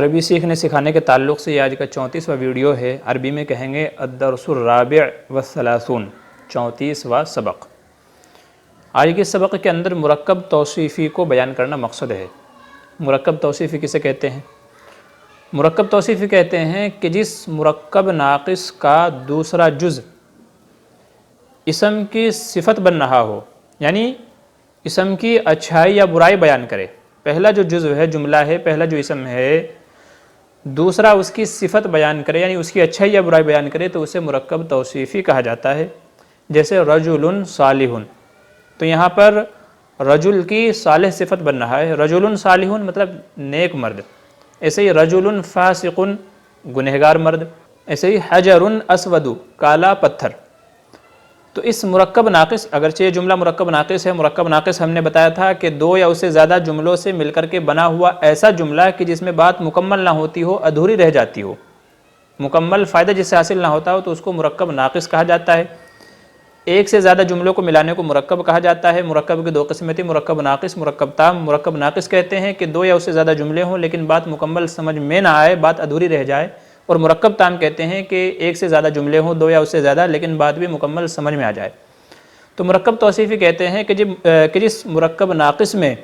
عربی سیکھنے سکھانے کے تعلق سے یہ آج کا 34واں ویڈیو ہے۔ عربی میں کہیں گے الدرس الرابع والثلاثون، 34واں سبق۔ آج کے سبق کے اندر مرکب توصیفی کو بیان کرنا مقصد ہے۔ مرکب توصیفی کسے کہتے ہیں؟ مرکب توصیفی کہتے ہیں کہ جس مرکب ناقص کا دوسرا جز اسم کی صفت بن رہا ہو، یعنی اسم کی اچھائی یا برائی بیان کرے۔ پہلا جو جزو ہے، جملہ ہے، پہلا جو اسم ہے، دوسرا اس کی صفت بیان کرے، یعنی اس کی اچھائی یا برائی بیان کرے، تو اسے مرکب توصیفی کہا جاتا ہے۔ جیسے رجل صالح، تو یہاں پر رجل کی صالح صفت بن رہا ہے، رجل صالح مطلب نیک مرد۔ ایسے ہی رجل فاسق گنہگار مرد، ایسے ہی حجر اسود کالا پتھر۔ تو اس مرکب ناقص، اگرچہ یہ جملہ مرکب ناقص ہے، مرکب ناقص ہم نے بتایا تھا کہ دو یا اس سے زیادہ جملوں سے مل کر کے بنا ہوا ایسا جملہ کہ جس میں بات مکمل نہ ہوتی ہو، ادھوری رہ جاتی ہو، مکمل فائدہ جس سے حاصل نہ ہوتا ہو، تو اس کو مرکب ناقص کہا جاتا ہے۔ ایک سے زیادہ جملوں کو ملانے کو مرکب کہا جاتا ہے۔ مرکب کی دو قسمیں تھیں، مرکب ناقص، مرکب تام۔ مرکب ناقص کہتے ہیں کہ دو یا اس سے زیادہ جملے ہوں لیکن بات مکمل سمجھ میں نہ آئے، بات ادھوری رہ جائے۔ اور مرکب تام کہتے ہیں کہ ایک سے زیادہ جملے ہوں، دو یا اس سے زیادہ، لیکن بات بھی مکمل سمجھ میں آ جائے۔ تو مرکب توصیفی کہتے ہیں کہ جس مرکب ناقص میں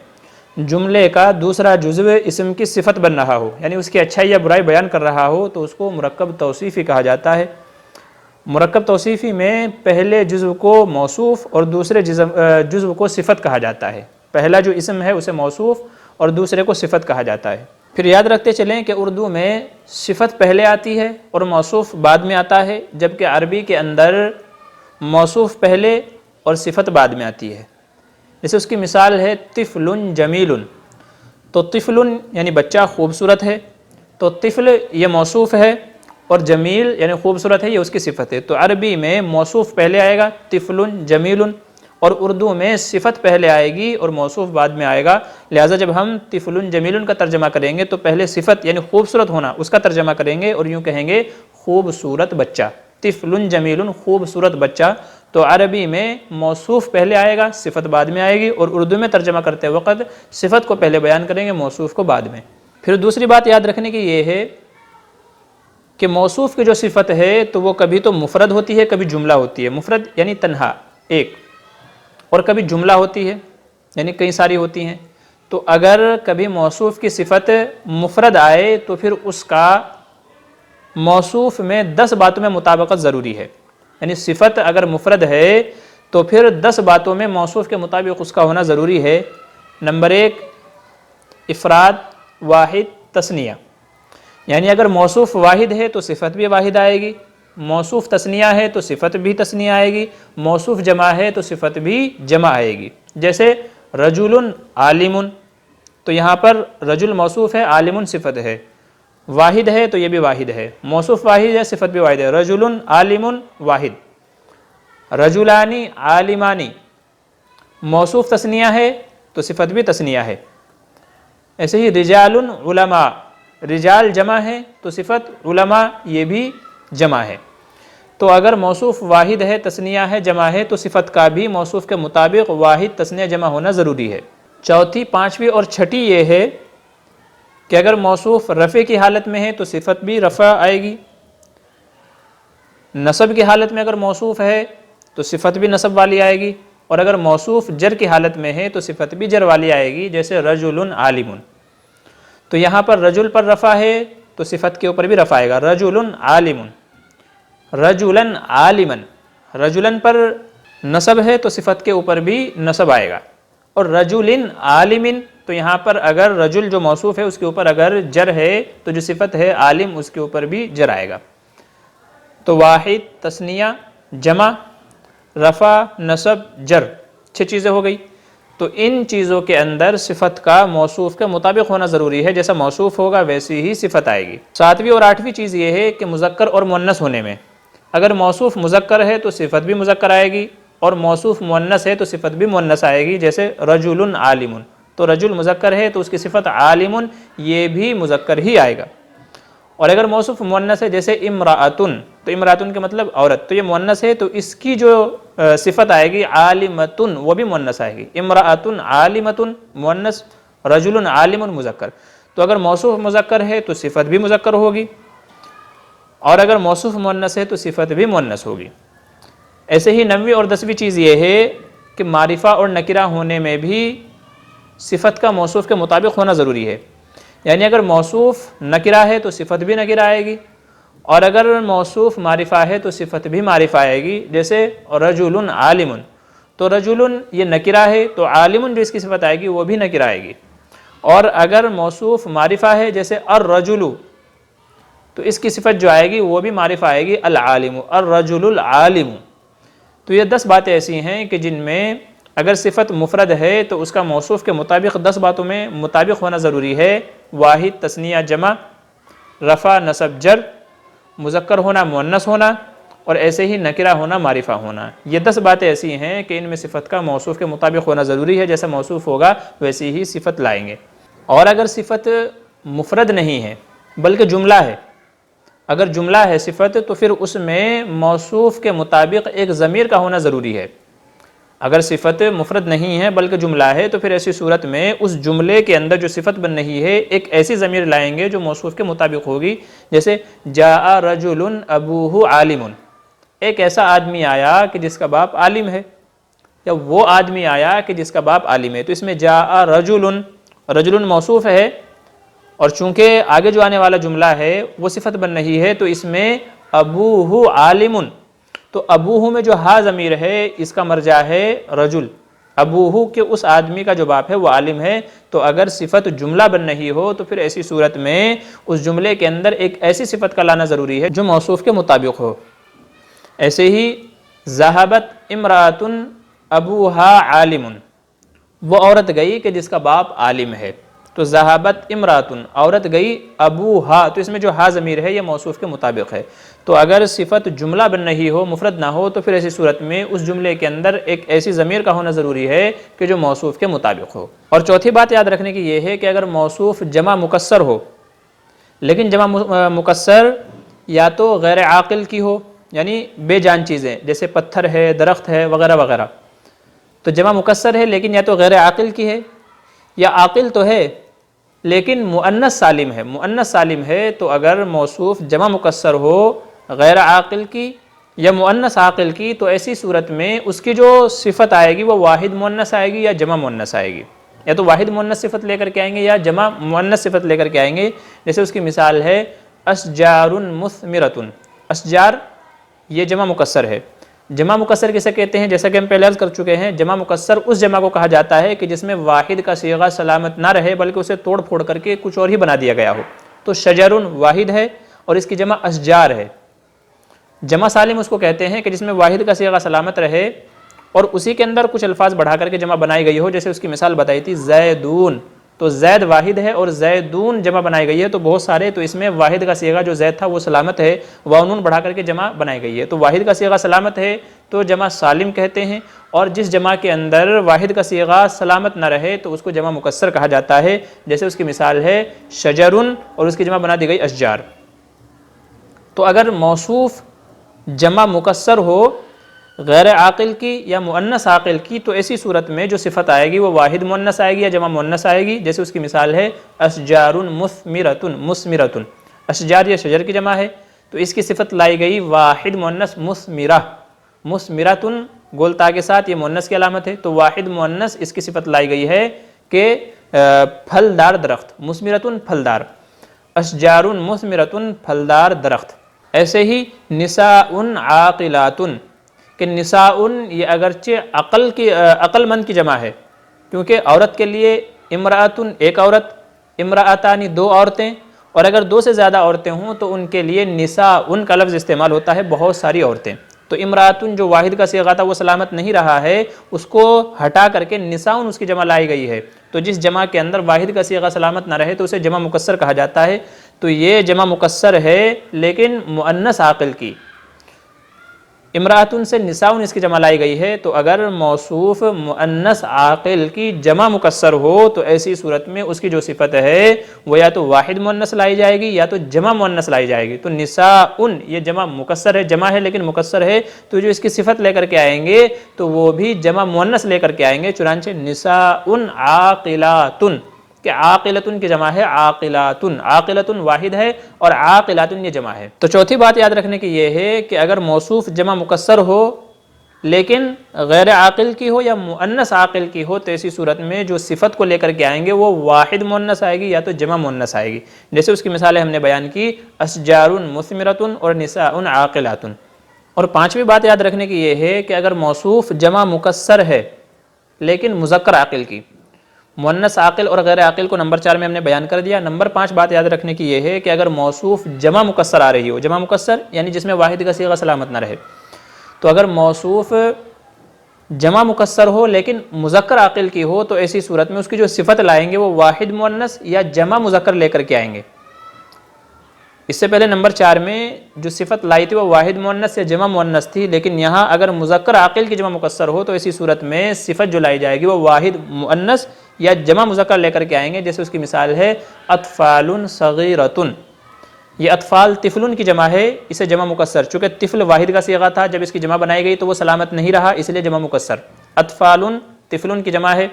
جملے کا دوسرا جزو اسم کی صفت بن رہا ہو، یعنی اس کی اچھائی یا برائی بیان کر رہا ہو، تو اس کو مرکب توصیفی کہا جاتا ہے۔ مرکب توصیفی میں پہلے جزو کو موصوف اور دوسرے جزو کو صفت کہا جاتا ہے۔ پہلا جو اسم ہے اسے موصوف اور دوسرے کو صفت کہا جاتا ہے۔ پھر یاد رکھتے چلیں کہ اردو میں صفت پہلے آتی ہے اور موصوف بعد میں آتا ہے، جبکہ عربی کے اندر موصوف پہلے اور صفت بعد میں آتی ہے۔ جیسے اس کی مثال ہے طفل جمیل، تو طفل یعنی بچہ خوبصورت ہے، تو طفل یہ موصوف ہے اور جمیل یعنی خوبصورت ہے، یہ اس کی صفت ہے۔ تو عربی میں موصوف پہلے آئے گا طفل جمیل، اور اردو میں صفت پہلے آئے گی اور موصوف بعد میں آئے گا۔ لہٰذا جب ہم طفل جمیل کا ترجمہ کریں گے تو پہلے صفت یعنی خوبصورت ہونا اس کا ترجمہ کریں گے اور یوں کہیں گے خوبصورت بچہ، طفل جمیل خوبصورت بچہ۔ تو عربی میں موصوف پہلے آئے گا، صفت بعد میں آئے گی، اور اردو میں ترجمہ کرتے وقت صفت کو پہلے بیان کریں گے، موصوف کو بعد میں۔ پھر دوسری بات یاد رکھنے کی یہ ہے کہ موصوف کی جو صفت ہے تو وہ کبھی تو مفرد ہوتی ہے، کبھی جملہ ہوتی ہے۔ مفرد یعنی تنہا ایک، اور کبھی جملہ ہوتی ہے یعنی کئی ساری ہوتی ہیں۔ تو اگر کبھی موصوف کی صفت مفرد آئے تو پھر اس کا موصوف میں 10 باتوں میں مطابقت ضروری ہے، یعنی صفت اگر مفرد ہے تو پھر 10 باتوں میں موصوف کے مطابق اس کا ہونا ضروری ہے۔ نمبر 1 افراد، واحد، تثنیہ، یعنی اگر موصوف واحد ہے تو صفت بھی واحد آئے گی، موصوف تثنیہ ہے تو صفت بھی تثنیہ آئے گی، موصوف جمع ہے تو صفت بھی جمع آئے گی۔ جیسے رجل عالم، تو یہاں پر رجل موصوف ہے، عالم صفت ہے، واحد ہے تو یہ بھی واحد ہے، موصوف واحد ہے، صفت بھی واحد ہے۔ رجل عالم واحد، رجلانی عالمانی، موصوف تثنیہ ہے تو صفت بھی تثنیہ ہے۔ ایسے ہی رجال علماء، رجال جمع ہے تو صفت علماء یہ بھی جمع ہے۔ تو اگر موصوف واحد ہے، تثنیہ ہے، جمع ہے، تو صفت کا بھی موصوف کے مطابق واحد تثنیہ جمع ہونا ضروری ہے۔ چوتھی، پانچویں اور چھٹی یہ ہے کہ اگر موصوف رفع کی حالت میں ہے تو صفت بھی رفع آئے گی، نصب کی حالت میں اگر موصوف ہے تو صفت بھی نصب والی آئے گی، اور اگر موصوف جر کی حالت میں ہے تو صفت بھی جر والی آئے گی۔ جیسے رجل عالم، تو یہاں پر رجل پر رفع ہے تو صفت کے اوپر بھی رفع آئے گا، رجل عالم، رجلا عالما۔ رجلن پر نصب ہے تو صفت کے اوپر بھی نصب آئے گا، اور رجل عالم، تو یہاں پر اگر رجل جو موصوف ہے اس کے اوپر اگر جر ہے تو جو صفت ہے عالم اس کے اوپر بھی جر آئے گا۔ تو واحد، تثنیہ، جمع، رفع، نصب، جر، 6 چیزیں ہو گئی۔ تو ان چیزوں کے اندر صفت کا موصوف کے مطابق ہونا ضروری ہے، جیسا موصوف ہوگا ویسی ہی صفت آئے گی۔ 7ویں اور 8ویں چیز یہ ہے کہ مذکر اور مؤنث ہونے میں اگر موصوف مذکر ہے تو صفت بھی مذکر آئے گی، اور موصوف مؤنث ہے تو صفت بھی مؤنث آئے گی۔ جیسے رجل عالم، تو رجل مذکر ہے تو اس کی صفت عالم یہ بھی مذکر ہی آئے گا۔ اور اگر موصوف مؤنث ہے جیسے امرأتن، تو امرأتن کا مطلب عورت، تو یہ مؤنث ہے تو اس کی جو صفت آئے گی عالمتن وہ بھی مؤنث آئے گی۔ امرأتن عالمتن مؤنث، رجل عالم مذکر۔ تو اگر موصوف مذکر ہے تو صفت بھی مذکر ہوگی، اور اگر موصوف مؤنث ہے تو صفت بھی مؤنث ہوگی۔ ایسے ہی 9ویں اور 10ویں چیز یہ ہے کہ معرفہ اور نکرہ ہونے میں بھی صفت کا موصوف کے مطابق ہونا ضروری ہے، یعنی اگر موصوف نکرہ ہے تو صفت بھی نکرہ آئے گی، اور اگر موصوف معرفہ ہے تو صفت بھی معرفہ آئے گی۔ جیسے رجل عالم، تو رجل یہ نکرہ ہے تو عالم جو اس کی صفت آئے گی وہ بھی نکرہ آئے گی، اور اگر موصوف معرفہ ہے جیسے الرجل، تو اس کی صفت جو آئے گی وہ بھی معرفہ آئے گی العالم، الرجل العالم۔ تو یہ 10 باتیں ایسی ہیں کہ جن میں اگر صفت مفرد ہے تو اس کا موصوف کے مطابق 10 باتوں میں مطابق ہونا ضروری ہے، واحد، تثنیہ، جمع، رفع، نصب، جر، مذکر ہونا، مؤنث ہونا، اور ایسے ہی نکرہ ہونا، معرفہ ہونا۔ یہ 10 باتیں ایسی ہیں کہ ان میں صفت کا موصوف کے مطابق ہونا ضروری ہے، جیسا موصوف ہوگا ویسی ہی صفت لائیں گے۔ اور اگر صفت مفرد نہیں ہے بلکہ جملہ ہے، اگر جملہ ہے صفت تو پھر اس میں موصوف کے مطابق ایک ضمیر کا ہونا ضروری ہے۔ اگر صفت مفرد نہیں ہے بلکہ جملہ ہے تو پھر ایسی صورت میں اس جملے کے اندر جو صفت بن رہی ہے ایک ایسی ضمیر لائیں گے جو موصوف کے مطابق ہوگی، جیسے جاء رجل ابوہ عالم، ایک ایسا آدمی آیا کہ جس کا باپ عالم ہے، یا وہ آدمی آیا کہ جس کا باپ عالم ہے۔ تو اس میں جاء رجل، رجل موصوف ہے، اور چونکہ آگے جو آنے والا جملہ ہے وہ صفت بن رہی ہے تو اس میں ابوہ عالم، تو ابوہ میں جو ہا ضمیر ہے اس کا مرجع ہے رجل، ابوہ کے اس آدمی کا جو باپ ہے وہ عالم ہے۔ تو اگر صفت جملہ بن رہی ہو تو پھر ایسی صورت میں اس جملے کے اندر ایک ایسی صفت کا لانا ضروری ہے جو موصوف کے مطابق ہو۔ ایسے ہی ذہبت امرأۃ ابوہا عالم، وہ عورت گئی کہ جس کا باپ عالم ہے، تو ذہبت امرأۃ، عورت گئی، ابوہا، تو اس میں جو ہا ضمیر ہے یہ موصوف کے مطابق ہے۔ تو اگر صفت جملہ بن رہی ہو، مفرد نہ ہو، تو پھر ایسی صورت میں اس جملے کے اندر ایک ایسی ضمیر کا ہونا ضروری ہے کہ جو موصوف کے مطابق ہو۔ اور چوتھی بات یاد رکھنے کی یہ ہے کہ اگر موصوف جمع مکسر ہو، لیکن جمع مکسر یا تو غیر عاقل کی ہو، یعنی بے جان چیزیں جیسے پتھر ہے، درخت ہے، وغیرہ وغیرہ، تو جمع مکسر ہے لیکن یا تو غیر عاقل کی ہے یا عاقل تو ہے لیکن مؤنث سالم ہے۔ مؤنث سالم ہے تو اگر موصوف جمع مکسر ہو غیر عاقل کی یا مؤنث عاقل کی تو ایسی صورت میں اس کی جو صفت آئے گی وہ واحد مؤنث آئے گی یا جمع مؤنث آئے گی، یا تو واحد مؤنث صفت لے کر کے آئیں گے یا جمع مؤنث صفت لے کر کے آئیں گے۔ جیسے اس کی مثال ہے اشجار مثمرۃ، اشجار یہ جمع مکسر ہے۔ جمع مکسر کسے کہتے ہیں؟ جیسا کہ ہم پہلے عرض کر چکے ہیں، جمع مکسر اس جمع کو کہا جاتا ہے کہ جس میں واحد کا صیغہ سلامت نہ رہے بلکہ اسے توڑ پھوڑ کر کے کچھ اور ہی بنا دیا گیا ہو۔ تو شجر واحد ہے اور اس کی جمع اشجار ہے۔ جمع سالم اس کو کہتے ہیں کہ جس میں واحد کا صیغہ سلامت رہے اور اسی کے اندر کچھ الفاظ بڑھا کر کے جمع بنائی گئی ہو، جیسے اس کی مثال بتائی تھی زیدون، تو زید واحد ہے اور زیدون جمع بنائی گئی ہے تو بہت سارے، تو اس میں واحد کا صیغہ جو زید تھا وہ سلامت ہے، واو نون بڑھا کر کے جمع بنائی گئی ہے، تو واحد کا صیغہ سلامت ہے تو جمع سالم کہتے ہیں، اور جس جمع کے اندر واحد کا صیغہ سلامت نہ رہے تو اس کو جمع مکسر کہا جاتا ہے۔ جیسے اس کی مثال ہے شجرن اور اس کی جمع بنا دی گئی اشجار۔ تو اگر موصوف جمع مکسر ہو غیر عاقل کی یا مؤنث عاقل کی تو ایسی صورت میں جو صفت آئے گی وہ واحد مؤنث آئے گی یا جمع مؤنث آئے گی۔ جیسے اس کی مثال ہے اشجار مثمرۃ، مثمرۃ، اشجار یہ شجر کی جمع ہے تو اس کی صفت لائی گئی واحد مؤنث مثمرہ، مثمرۃ گول تا کے ساتھ، یہ مؤنث کی علامت ہے تو واحد مؤنث اس کی صفت لائی گئی ہے کہ پھلدار درخت، مثمرۃ پھلدار، اشجار مثمرۃ پھلدار درخت۔ ایسے ہی نساء عاقلات، کہ نساء یہ اگرچہ عقل مند کی جمع ہے، کیونکہ عورت کے لیے امرأتن ایک عورت، امرأتانی دو عورتیں، اور اگر دو سے زیادہ عورتیں ہوں تو ان کے لیے نساء کا لفظ استعمال ہوتا ہے، بہت ساری عورتیں۔ تو امرأتن جو واحد کا صیغہ تھا وہ سلامت نہیں رہا ہے، اس کو ہٹا کر کے نساء اس کی جمع لائی گئی ہے، تو جس جمع کے اندر واحد کا صیغہ سلامت نہ رہے تو اسے جمع مکسر کہا جاتا ہے۔ تو یہ جمع مکسر ہے لیکن مؤنث عاقل کی، امرأتن سے نساء اس کی جمع لائی گئی ہے، تو اگر موصوف مؤنث عاقل کی جمع مکسر ہو تو ایسی صورت میں اس کی جو صفت ہے وہ یا تو واحد مؤنث لائی جائے گی یا تو جمع مؤنث لائی جائے گی۔ تو نساء یہ جمع مکسر ہے، جمع ہے لیکن مکسر ہے، تو جو اس کی صفت لے کر کے آئیں گے تو وہ بھی جمع مؤنث لے کر کے آئیں گے، چنانچہ نساء عاقلات، کہ عاقلتن کی جمع ہے عاقلاتن، عاقلتن واحد ہے اور عاقلاتن یہ جمع ہے۔ تو چوتھی بات یاد رکھنے کی یہ ہے کہ اگر موصوف جمع مکسر ہو لیکن غیر عاقل کی ہو یا مؤنث عاقل کی ہو تو ایسی صورت میں جو صفت کو لے کر کے آئیں گے وہ واحد مؤنث آئے گی یا تو جمع مؤنث آئے گی، جیسے اس کی مثالیں ہم نے بیان کی اشجار مثمرۃ اور نساء عاقلات۔ اور پانچویں بات یاد رکھنے کی یہ ہے کہ اگر موصوف جمع مکسر ہے لیکن مذکر عاقل کی، مؤنث عاقل اور غیر عاقل کو نمبر 4 میں ہم نے بیان کر دیا۔ نمبر 5 بات یاد رکھنے کی یہ ہے کہ اگر موصوف جمع مکسر آ رہی ہو، جمع مکسر یعنی جس میں واحد کا صیغہ سلامت نہ رہے، تو اگر موصوف جمع مکسر ہو لیکن مذکر عاقل کی ہو تو ایسی صورت میں اس کی جو صفت لائیں گے وہ واحد مؤنث یا جمع مذکر لے کر کے آئیں گے۔ اس سے پہلے نمبر 4 میں جو صفت لائی تھی وہ واحد مؤنث یا جمع مؤنث تھی، لیکن یہاں اگر مذکر عاقل کی جمع مکسر ہو تو ایسی صورت میں صفت جو لائی جائے گی وہ واحد مؤنث یا جمع مذکر لے کر کے آئیں گے، جیسے اس کی مثال ہے اطفال صغیرۃ۔ یہ اطفال طفل کی جمع ہے، اسے جمع مکسر، چونکہ طفل واحد کا صیغہ تھا، جب اس کی جمع بنائی گئی تو وہ سلامت نہیں رہا، اس لیے جمع مکسر۔ اطفال طفل کی جمع ہے،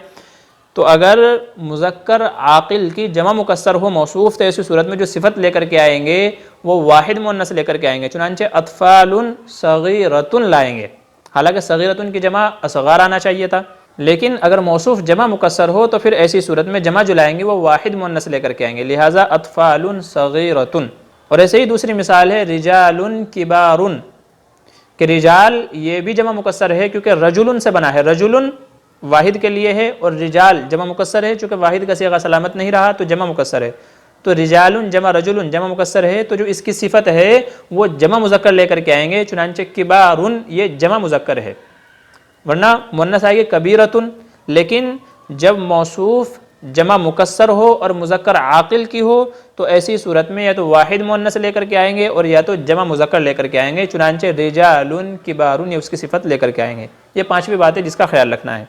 تو اگر مذکر عاقل کی جمع مکسر ہو موصوف تو ایسی صورت میں جو صفت لے کر کے آئیں گے وہ واحد مؤنث لے کر کے آئیں گے، چنانچہ اطفال صغیرۃ لائیں گے، حالانکہ صغیرۃ کی جمع اصغار آنا چاہیے تھا، لیکن اگر موصوف جمع مکسر ہو تو پھر ایسی صورت میں جمع جو لائیں گے وہ واحد مؤنث لے کر کے آئیں گے، لہٰذا اطفال صغیرۃ۔ اور ایسے ہی دوسری مثال ہے رجال کبار، کہ رجال یہ بھی جمع مکسر ہے کیونکہ رجل سے بنا ہے، رجل واحد کے لیے ہے اور رجال جمع مکسر ہے، چونکہ واحد کا صیغہ سلامت نہیں رہا تو جمع مکسر ہے، تو رجال جمع رجل جمع مکسر ہے، تو جو اس کی صفت ہے وہ جمع مذکر لے کر کے آئیں گے، چنانچہ کبار یہ جمع مذکر ہے، ورنہ مؤنث آئے گی کبیرۃ۔ لیکن جب موصوف جمع مکسر ہو اور مذکر عاقل کی ہو تو ایسی صورت میں یا تو واحد مؤنث لے کر کے آئیں گے اور یا تو جمع مذکر لے کر کے آئیں گے، چنانچہ رجال کبار یہ اس کی صفت لے کر کے آئیں گے۔ یہ پانچویں بات ہے جس کا خیال رکھنا ہے۔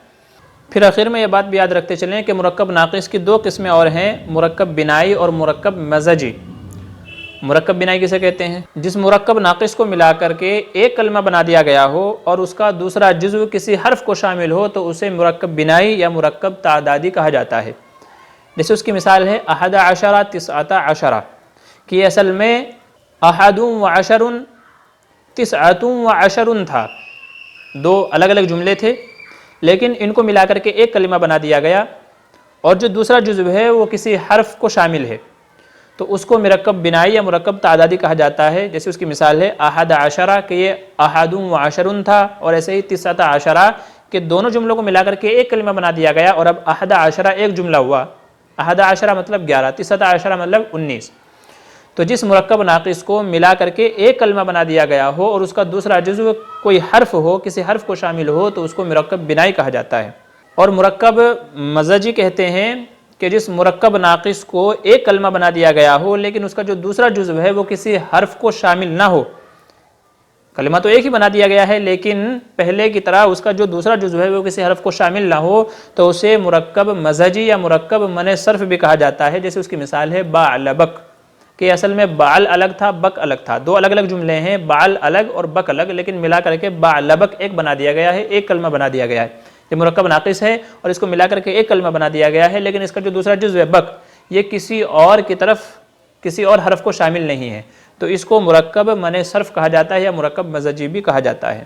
پھر آخر میں یہ بات بھی یاد رکھتے چلیں کہ مرکب ناقص کی دو قسمیں اور ہیں، مرکب بنائی اور مرکب مزجی۔ مرکب بنائی کسے کہتے ہیں؟ جس مرکب ناقص کو ملا کر کے ایک کلمہ بنا دیا گیا ہو اور اس کا دوسرا جزو کسی حرف کو شامل ہو تو اسے مرکب بنائی یا مرکب تعدادی کہا جاتا ہے، جیسے اس کی مثال ہے احد عشرہ تسعۃ عشرہ، کہ اصل میں احد و عشر تسعۃ و عشر تھا، دو الگ الگ جملے تھے لیکن ان کو ملا کر کے ایک کلمہ بنا دیا گیا، اور جو دوسرا جزو ہے وہ کسی حرف کو شامل ہے تو اس کو مرکب بنائی یا مرکب تعدادی کہا جاتا ہے، جیسے اس کی مثال ہے احد عشرہ کہ یہ احد و عشر تھا، اور ایسے ہی تسعۃ عشرہ کہ دونوں جملوں کو ملا کر کے ایک کلمہ بنا دیا گیا اور اب احد عشرہ ایک جملہ ہوا، احد عشرہ مطلب 11، تسعۃ عشرہ مطلب 19۔ تو جس مرکب ناقص کو ملا کر کے ایک کلمہ بنا دیا گیا ہو اور اس کا دوسرا جزو کوئی حرف ہو، کسی حرف کو شامل ہو تو اس کو مرکب بنائی کہا جاتا ہے۔ اور مرکب مزجی کہتے ہیں کہ جس مرکب ناقص کو ایک کلمہ بنا دیا گیا ہو لیکن اس کا جو دوسرا جزو ہے وہ کسی حرف کو شامل نہ ہو، کلمہ تو ایک ہی بنا دیا گیا ہے لیکن پہلے کی طرح اس کا جو دوسرا جزو ہے وہ کسی حرف کو شامل نہ ہو تو اسے مرکب مزجی یا مرکب منع صرف بھی کہا جاتا ہے، جیسے اس کی مثال ہے بعلبک، کہ اصل میں بعل الگ تھا بک الگ تھا، دو الگ الگ جملے ہیں، بعل الگ اور بک الگ، لیکن ملا کر کے بعلبک ایک بنا دیا گیا ہے، ایک کلمہ بنا دیا گیا ہے۔ یہ مرکب ناقص ہے اور اس کو ملا کر کے ایک کلمہ بنا دیا گیا ہے، لیکن اس کا جو دوسرا جزو ہے بک یہ کسی اور کی طرف کسی اور حرف کو شامل نہیں ہے، تو اس کو مرکب منع صرف کہا جاتا ہے یا مرکب مزجی بھی کہا جاتا ہے۔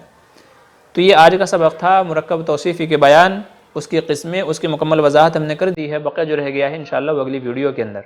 تو یہ آج کا سبق تھا مرکب توصیفی کے بیان، اس کی قسمیں، اس کی مکمل وضاحت ہم نے کر دی ہے، بقیہ جو رہ گیا ہے انشاءاللہ وہ اگلی ویڈیو کے اندر۔